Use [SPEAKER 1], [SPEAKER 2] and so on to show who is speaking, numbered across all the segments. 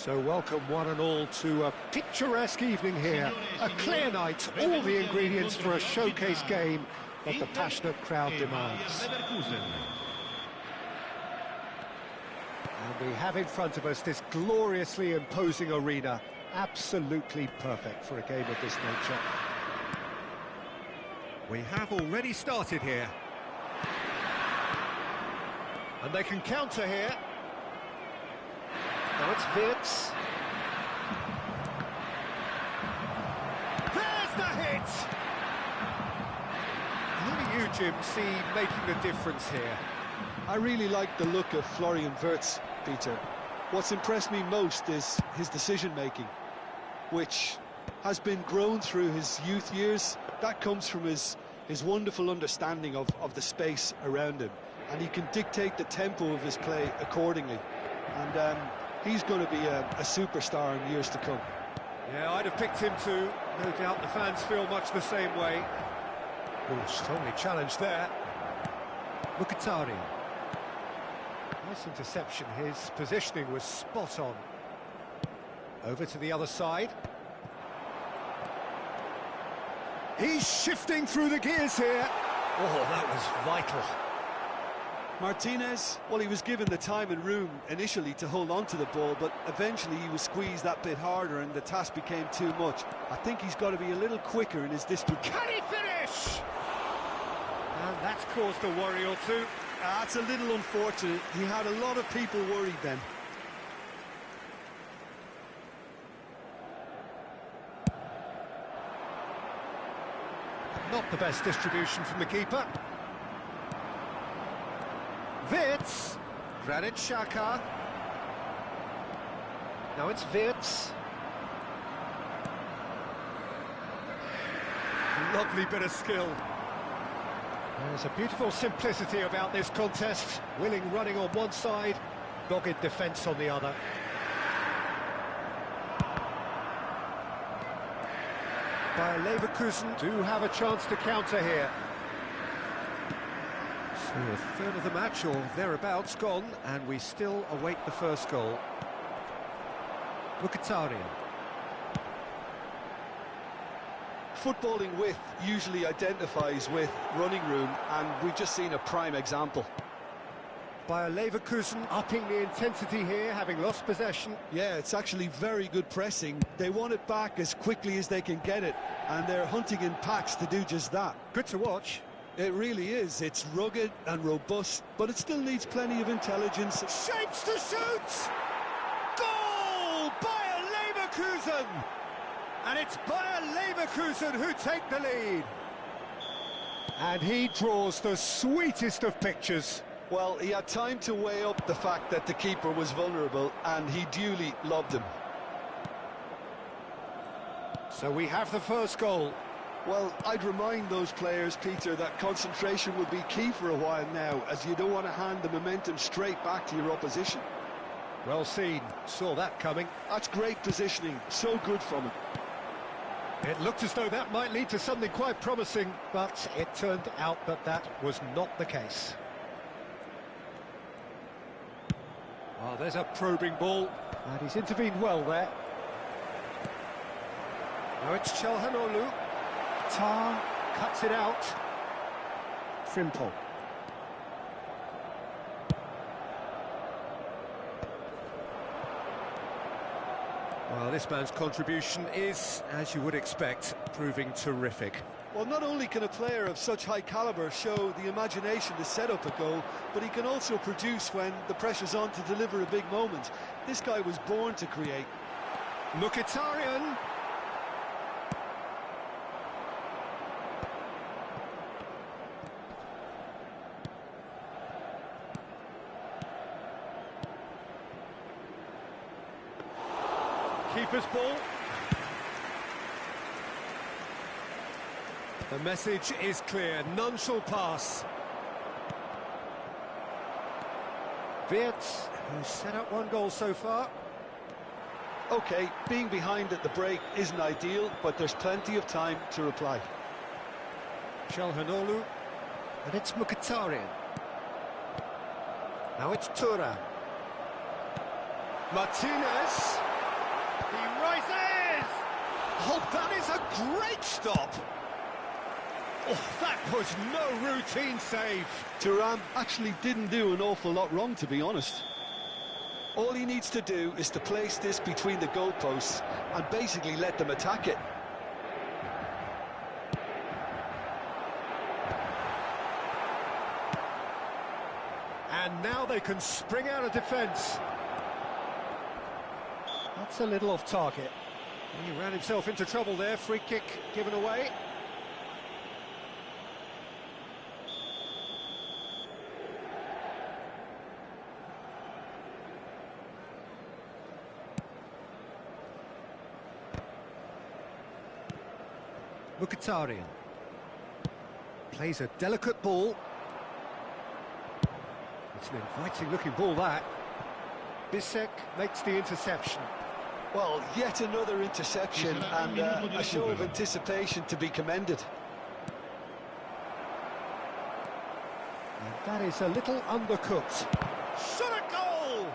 [SPEAKER 1] So welcome one and all to a picturesque evening here. A clear night, all the ingredients for a showcase game that the passionate crowd demands. And we have in front of us this gloriously imposing arena, absolutely perfect for a game of this nature. We have already started here. And they can counter here. Now it's Wirtz. There's the hit! Who do you, Jim, see making the difference here?
[SPEAKER 2] I really like the look of Florian Wirtz, Peter. What's impressed me most is his decision-making, which has been grown through his youth years. That comes from his wonderful understanding of the space around him, and he can dictate the tempo of his play accordingly. And he's going to be a superstar in years to come.
[SPEAKER 1] Yeah, I'd have picked him too. No doubt the fans feel much the same way. Oh, strongly challenged there. Mkhitaryan. Nice interception. His positioning was spot on. Over to the other side. He's shifting through the gears here. Oh, that was vital.
[SPEAKER 2] Martinez, well, he was given the time and room initially to hold on to the ball, but eventually he was squeezed that bit harder and the task became too much. I think he's got to be a little quicker in his distribution.
[SPEAKER 1] Can he finish? And that's caused a worry or two.
[SPEAKER 2] That's a little unfortunate. He had a lot of people worried then.
[SPEAKER 1] Not the best distribution from the keeper. Wirtz, Granit Xhaka. Now it's Wirtz. Lovely bit of skill. There's a beautiful simplicity about this contest. Willing running on one side, dogged defence on the other. Bayer Leverkusen do have a chance to counter here. So a third of the match or thereabouts gone, and we still await the first goal. Mkhitaryan.
[SPEAKER 2] Footballing width usually identifies with running room, and we've just seen a prime example.
[SPEAKER 1] Bayer Leverkusen upping the intensity here, having lost possession.
[SPEAKER 2] Yeah, it's actually very good pressing. They want it back as quickly as they can get it, and they're hunting in packs to do just that.
[SPEAKER 1] Good to watch.
[SPEAKER 2] It really is. It's rugged and robust, but it still needs plenty of intelligence.
[SPEAKER 1] Shapes to shoot! Goal! Bayer Leverkusen! And it's Bayer Leverkusen who take the lead. And he draws the sweetest of pictures.
[SPEAKER 2] Well, he had time to weigh up the fact that the keeper was vulnerable, and he duly lobbed him.
[SPEAKER 1] So we have the first goal.
[SPEAKER 2] Well, I'd remind those players, Peter, that concentration will be key for a while now, as you don't want to hand the momentum straight back to your opposition.
[SPEAKER 1] Well seen, saw that coming.
[SPEAKER 2] That's great positioning, so good from him.
[SPEAKER 1] It looked as though that might lead to something quite promising, but it turned out that that was not the case. Oh, there's a probing ball, and he's intervened well there. Now it's Chalhanoglu. Tar cuts it out. Frimpong. Well, this man's contribution is, as you would expect, proving terrific.
[SPEAKER 2] Well, not only can a player of such high calibre show the imagination to set up a goal, but he can also produce when the pressure's on to deliver a big moment. This guy was born to create.
[SPEAKER 1] Mkhitaryan. Keeper's ball. The message is clear, none shall pass. Wirtz, who's set up one goal so far.
[SPEAKER 2] OK, being behind at the break isn't ideal, but there's plenty of time to reply.
[SPEAKER 1] Chalhanoglu, and it's Mkhitaryan. Now it's Thuram. Martinez. He rises! Oh, that is a great stop! Oh, that was no routine save.
[SPEAKER 2] Thuram actually didn't do an awful lot wrong, to be honest. All he needs to do is to place this between the goalposts and basically let them attack it.
[SPEAKER 1] And now they can spring out of defence. That's a little off target. He ran himself into trouble there. Free kick given away. Mkhitaryan plays a delicate ball. It's an inviting looking ball, that. Bissek makes the interception.
[SPEAKER 2] Well, yet another interception and a show of anticipation to be commended.
[SPEAKER 1] And that is a little undercooked. Shot a goal!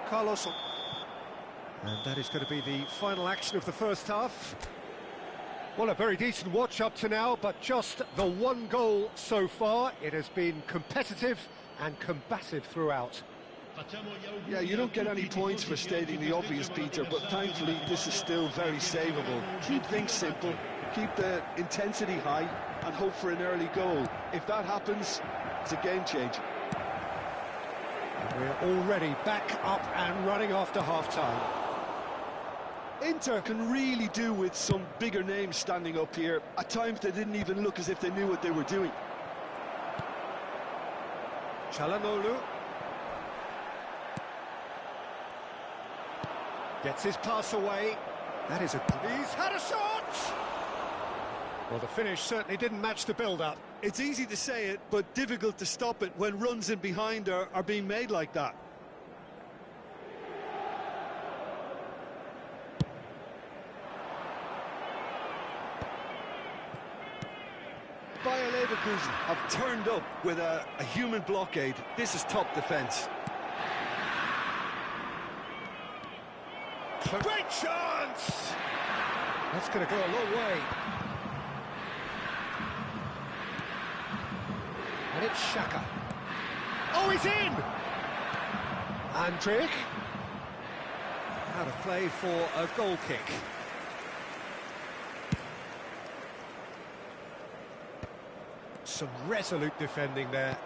[SPEAKER 1] Carlos. And that is going to be the final action of the first half. Well, a very decent watch up to now, but just the one goal so far. It has been competitive and combative throughout.
[SPEAKER 2] Yeah, you don't get any points for stating the obvious, Peter, but thankfully this is still very savable. Keep things simple, keep the intensity high, and hope for an early goal. If that happens, it's a game changer.
[SPEAKER 1] And we're already back up and running after half-time.
[SPEAKER 2] Inter can really do with some bigger names standing up here. At times they didn't even look as if they knew what they were doing.
[SPEAKER 1] Chalhanoglu gets his pass away. That is he's had a shot! Well, the finish certainly didn't match the build-up.
[SPEAKER 2] It's easy to say it, but difficult to stop it when runs in behind are being made like that. Bayer Leverkusen have turned up with a human blockade. This is top defence.
[SPEAKER 1] Great chance! That's going to go a long way. And it's Xhaka. Oh, he's in! Andrich. Out of play for a goal kick. Some resolute defending there.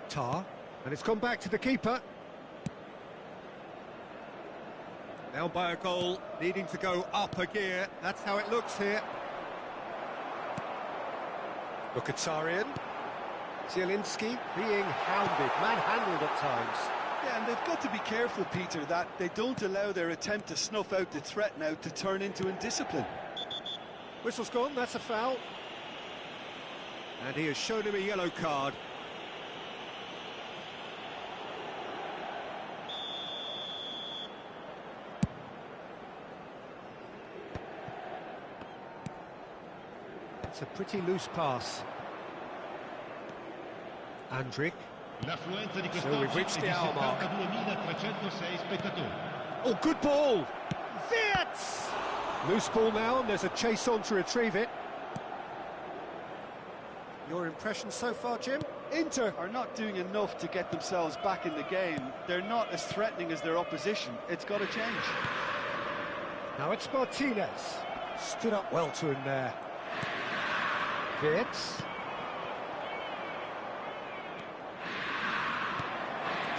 [SPEAKER 1] Tar, and it's gone back to the keeper. Down by a goal, needing to go up a gear. That's how it looks here. Mkhitaryan. Zielinski being hounded, manhandled at times.
[SPEAKER 2] Yeah, and they've got to be careful, Peter, that they don't allow their attempt to snuff out the threat now to turn into indiscipline.
[SPEAKER 1] Whistle's gone, that's a foul. And he has shown him a yellow card. That's a pretty loose pass. Andrick. So we've reached the hour mark. Oh, good ball! Wirtz! Loose ball now, and there's a chase on to retrieve it. Your impression so far, Jim?
[SPEAKER 2] Inter are not doing enough to get themselves back in the game. They're not as threatening as their opposition. It's got to change.
[SPEAKER 1] Now it's Martinez. Stood up well to him there. Wirtz.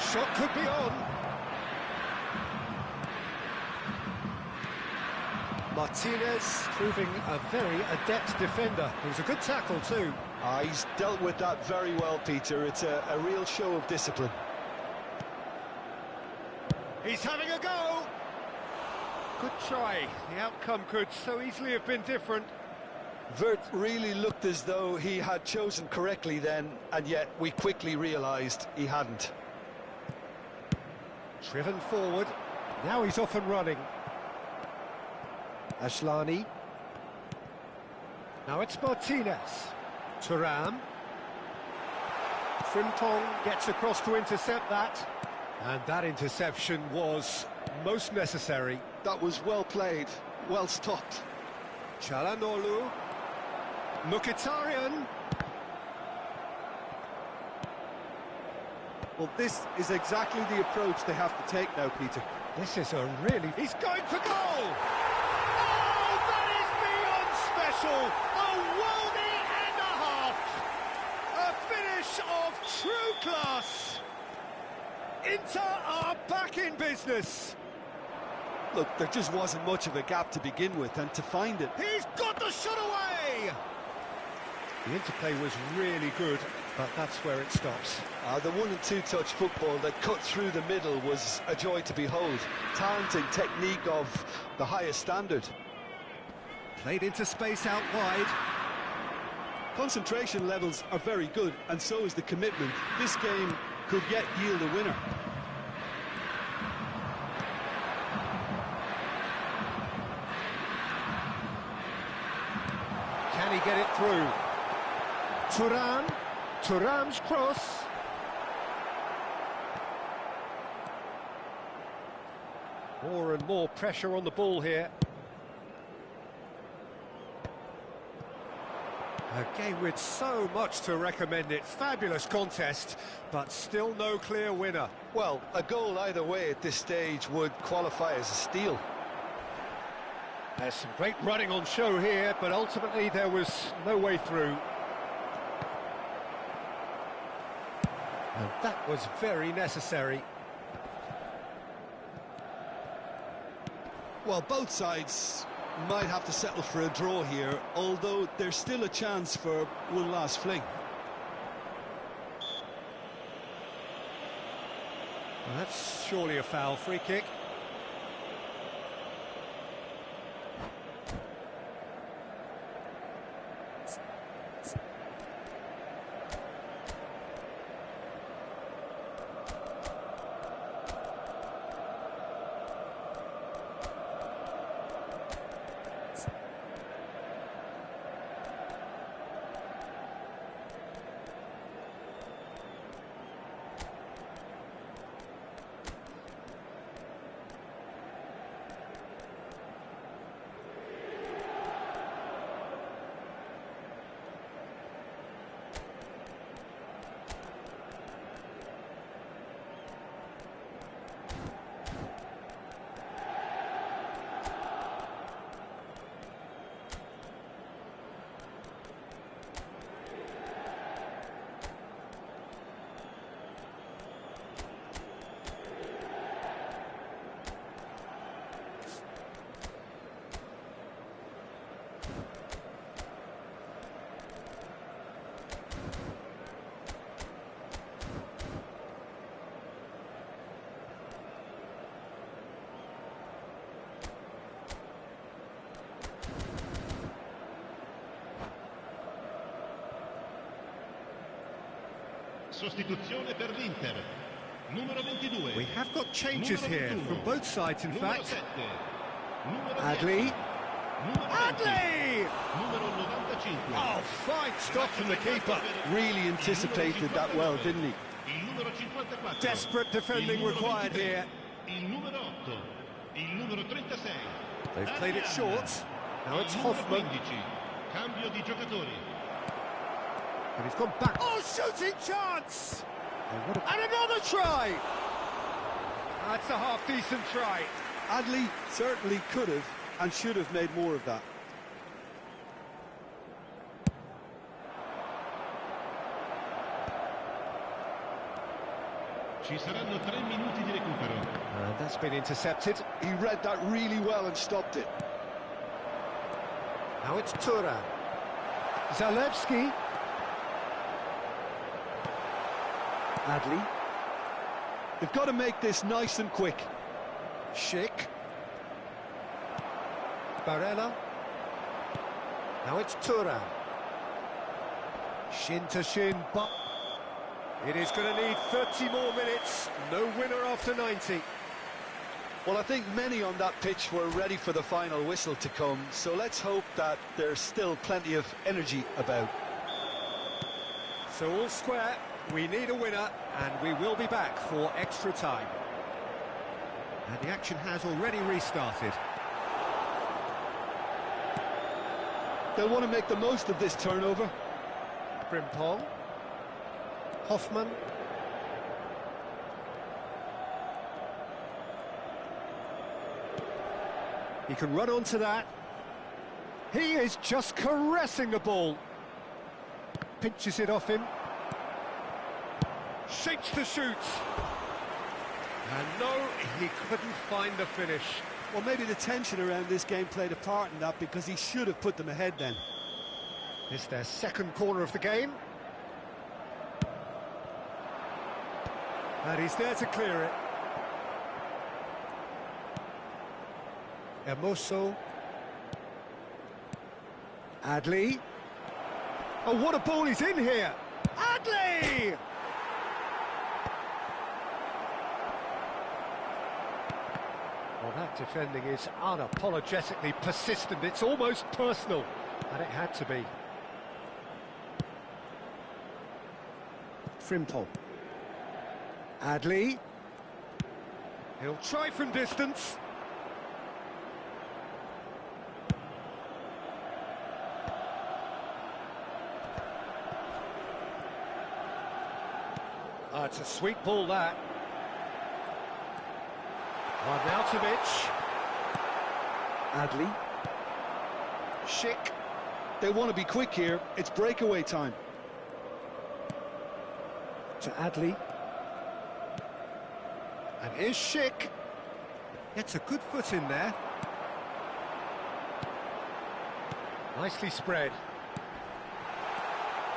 [SPEAKER 1] Shot could be on. Martinez proving a very adept defender. It was a good tackle too.
[SPEAKER 2] He's dealt with that very well, Peter. It's a real show of discipline.
[SPEAKER 1] He's having a go! Good try. The outcome could so easily have been different.
[SPEAKER 2] Wirtz really looked as though he had chosen correctly then, and yet we quickly realised he hadn't.
[SPEAKER 1] Driven forward. Now he's off and running. Ashlani. Now it's Martinez. Thuram. Frimpong gets across to intercept that. And that interception was most necessary.
[SPEAKER 2] That was well played, well stopped.
[SPEAKER 1] Çalhanoğlu. Mkhitaryan.
[SPEAKER 2] Well, this is exactly the approach they have to take now, Peter.
[SPEAKER 1] This is a really... He's going for goal! Oh, that is beyond special! A worldie and a half! A finish of true class! Inter are back in business!
[SPEAKER 2] Look, there just wasn't much of a gap to begin with, and to find it...
[SPEAKER 1] He's got the shot away! The interplay was really good, but that's where it stops.
[SPEAKER 2] The 1- and 2-touch football that cut through the middle was a joy to behold. Talent and technique of the highest standard.
[SPEAKER 1] Played into space out wide.
[SPEAKER 2] Concentration levels are very good, and so is the commitment. This game could yet yield a winner.
[SPEAKER 1] Can he get it through? Thuram's cross. More and more pressure on the ball here. A game with so much to recommend it. Fabulous contest, but still no clear winner.
[SPEAKER 2] Well, a goal either way at this stage would qualify as a steal.
[SPEAKER 1] There's some great running on show here, but ultimately there was no way through. And that was very necessary.
[SPEAKER 2] Well, both sides might have to settle for a draw here, although there's still a chance for one last fling.
[SPEAKER 1] Well, that's surely a foul. Free kick.
[SPEAKER 3] Sostituzione per l'Inter. Numero 22.
[SPEAKER 1] We have got changes here from both sides, in fact.
[SPEAKER 3] Numero 7.
[SPEAKER 1] Adli.
[SPEAKER 3] Numero 20.
[SPEAKER 1] Adley!
[SPEAKER 3] Numero 95.
[SPEAKER 1] Oh, fine stop from the keeper.
[SPEAKER 2] Really anticipated that well, didn't he?
[SPEAKER 3] Il numero 54.
[SPEAKER 1] Desperate defending
[SPEAKER 3] Il numero
[SPEAKER 1] required
[SPEAKER 3] 23.
[SPEAKER 1] here.
[SPEAKER 3] Il numero 8. Il numero 36.
[SPEAKER 1] They've played it
[SPEAKER 3] Latihan.
[SPEAKER 1] short. Now it's
[SPEAKER 3] Il numero
[SPEAKER 1] Hoffman.
[SPEAKER 3] 15. Cambio di giocatori.
[SPEAKER 1] And he's gone back. Oh, shooting chance! And another try! That's a half-decent try.
[SPEAKER 2] Adley certainly could have and should have made more of that.
[SPEAKER 3] Ci saranno 3 minuti di recupero.
[SPEAKER 1] And that's been intercepted.
[SPEAKER 2] He read that really well and stopped it.
[SPEAKER 1] Now it's Turan. Zalewski. Adley.
[SPEAKER 2] They've got to make this nice and quick.
[SPEAKER 1] Schick. Barella. Now it's Turan. Shin to shin, but it is going to need 30 more minutes. No winner after 90.
[SPEAKER 2] Well, I think many on that pitch were ready for the final whistle to come, so let's hope that there's still plenty of energy about.
[SPEAKER 1] So all square, we need a winner, and we will be back for extra time. And the action has already restarted.
[SPEAKER 2] They'll want to make the most of this turnover.
[SPEAKER 1] Frimpong. Hoffman. He can run onto that. He is just caressing the ball. Pinches it off him. Shapes to shoot. And no, he couldn't find the finish.
[SPEAKER 2] Well, maybe the tension around this game played a part in that, because he should have put them ahead then.
[SPEAKER 1] It's their second corner of the game. And he's there to clear it. Hermoso. Adley. Oh, what a ball he's in here! Adley! Well, that defending is unapologetically persistent. It's almost personal, and it had to be. Frimpong. Adley. He'll try from distance. It's a sweet ball, that. Arnautovic.
[SPEAKER 2] Adley.
[SPEAKER 1] Schick.
[SPEAKER 2] They want to be quick here. It's breakaway time.
[SPEAKER 1] To Adley. And here's Schick. Gets a good foot in there. Nicely spread.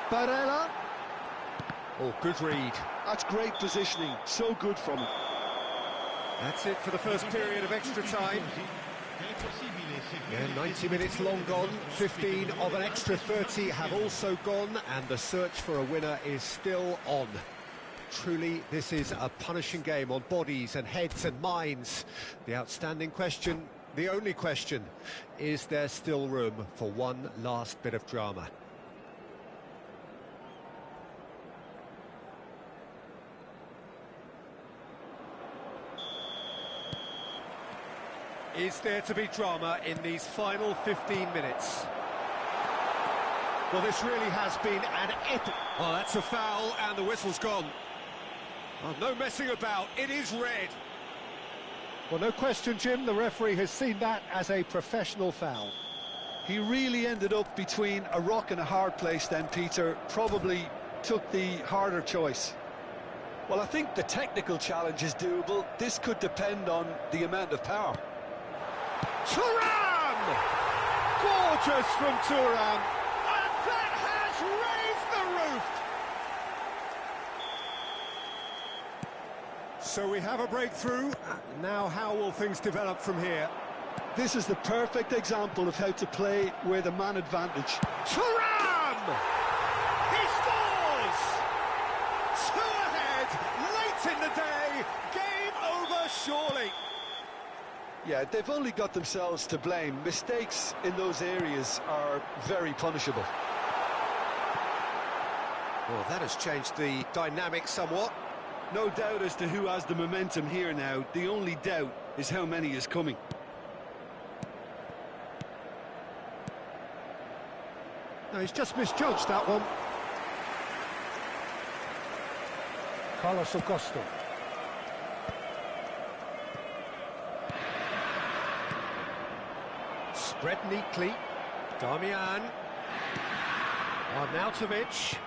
[SPEAKER 1] Barella. Oh, good read.
[SPEAKER 2] That's great positioning. So good from him.
[SPEAKER 1] That's it for the first period of extra time. Yeah, 90 minutes long gone. 15 of an extra 30 have also gone, and the search for a winner is still on. Truly, this is a punishing game on bodies and heads and minds. The outstanding question, the only question, is there still room for one last bit of drama? Is there to be drama in these final 15 minutes? Well, this really has been an epic... Oh, that's a foul, and the whistle's gone. Oh, no messing about, it is red. Well, no question, Jim, the referee has seen that as a professional foul.
[SPEAKER 2] He really ended up between a rock and a hard place then, Peter. Probably took the harder choice. Well, I think the technical challenge is doable. This could depend on the amount of power.
[SPEAKER 1] Thuram! Gorgeous from Thuram. And that has raised the roof. So we have a breakthrough. Now how will things develop from here?
[SPEAKER 2] This is the perfect example of how to play with a man advantage.
[SPEAKER 1] Thuram! He scores! 2 ahead, late in the day. Game over, surely.
[SPEAKER 2] Yeah, they've only got themselves to blame. Mistakes in those areas are very punishable.
[SPEAKER 1] Well, that has changed the dynamic somewhat.
[SPEAKER 2] No doubt as to who has the momentum here now. The only doubt is how many is coming.
[SPEAKER 1] No, he's just misjudged that one. Carlos Augusto. Spread neatly. Damian. Arnautovic.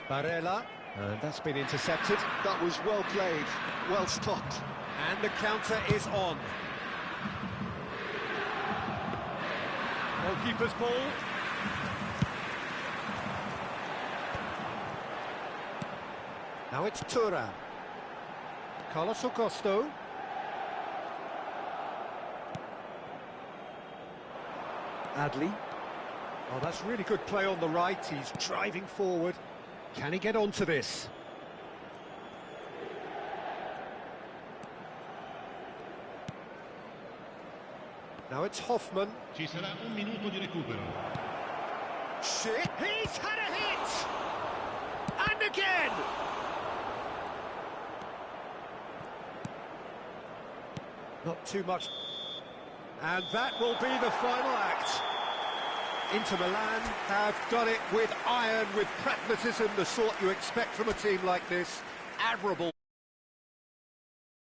[SPEAKER 1] Barella. And that's been intercepted.
[SPEAKER 2] That was well played, well stopped.
[SPEAKER 1] And the counter is on. Goalkeeper's ball. Now it's Thuram. Carlos Augusto. Adli. Oh, that's really good play on the right. He's driving forward. Can he get onto this? Now it's Hoffman.
[SPEAKER 3] Ci sarà un minuto di recupero.
[SPEAKER 1] Shit! He's had a hit! And again! Not too much. And that will be the final act. Inter Milan have done it with iron, with pragmatism, the sort you expect from a team like this. Admirable.